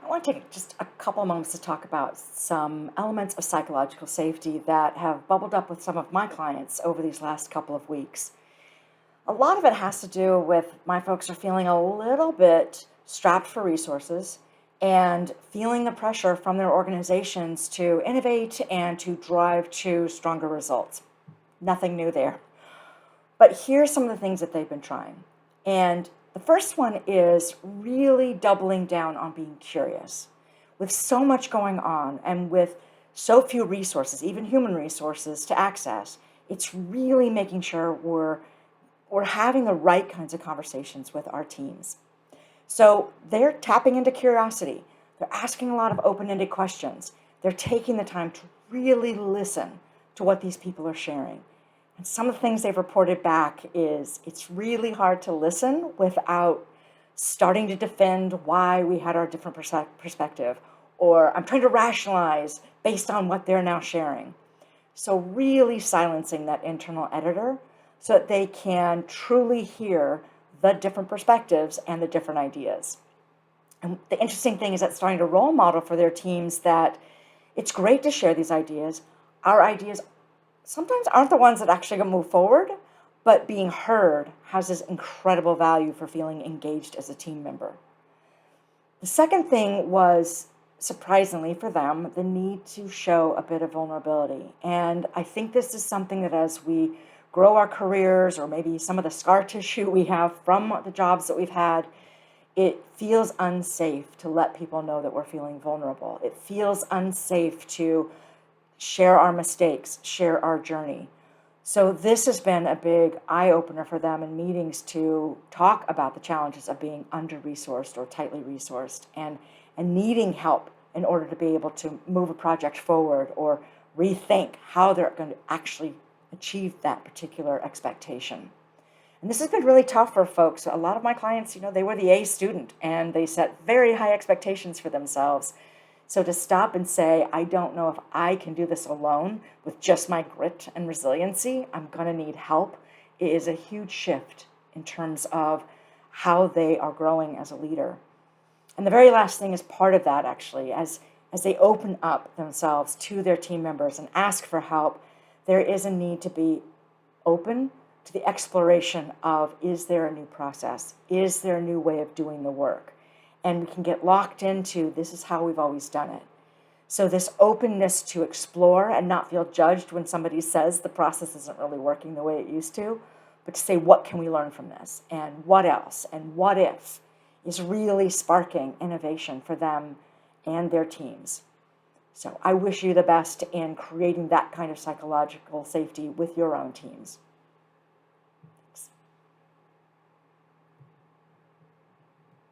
I want to take just a couple of moments to talk about some elements of psychological safety that have bubbled up with some of my clients over these last couple of weeks. A lot of it has to do with my folks are feeling a little bit strapped for resources and feeling the pressure from their organizations to innovate and to drive to stronger results. Nothing new there. But here's some of the things that they've been trying. And the first one is really doubling down on being curious. With so much going on and with so few resources, even human resources to access, it's really making sure we're having the right kinds of conversations with our teams. So they're tapping into curiosity. They're asking a lot of open-ended questions. They're taking the time to really listen to what these people are sharing. And some of the things they've reported back is it's really hard to listen without starting to defend why we had our different perspective, or I'm trying to rationalize based on what they're now sharing. So really silencing that internal editor so that they can truly hear the different perspectives and the different ideas. And the interesting thing is that starting to role model for their teams that it's great to share these ideas. Our ideas sometimes aren't the ones that actually going to move forward, but being heard has this incredible value for feeling engaged as a team member. The second thing was, surprisingly for them, the need to show a bit of vulnerability. And I think this is something that as we grow our careers, or maybe some of the scar tissue we have from the jobs that we've had, it feels unsafe to let people know that we're feeling vulnerable. It feels unsafe to share our mistakes, share our journey. So this has been a big eye-opener for them in meetings to talk about the challenges of being under-resourced or tightly resourced and needing help in order to be able to move a project forward or rethink how they're going to actually achieve that particular expectation. And this has been really tough for folks. A lot of my clients, they were the A student and they set very high expectations for themselves. So to stop and say, I don't know if I can do this alone with just my grit and resiliency, I'm going to need help, it is a huge shift in terms of how they are growing as a leader. And the very last thing is part of that, actually, as they open up themselves to their team members and ask for help, there is a need to be open to the exploration of, is there a new process? Is there a new way of doing the work? And we can get locked into, this is how we've always done it. So this openness to explore and not feel judged when somebody says the process isn't really working the way it used to, but to say, what can we learn from this? And what else? And what if? Is really sparking innovation for them and their teams. So I wish you the best in creating that kind of psychological safety with your own teams.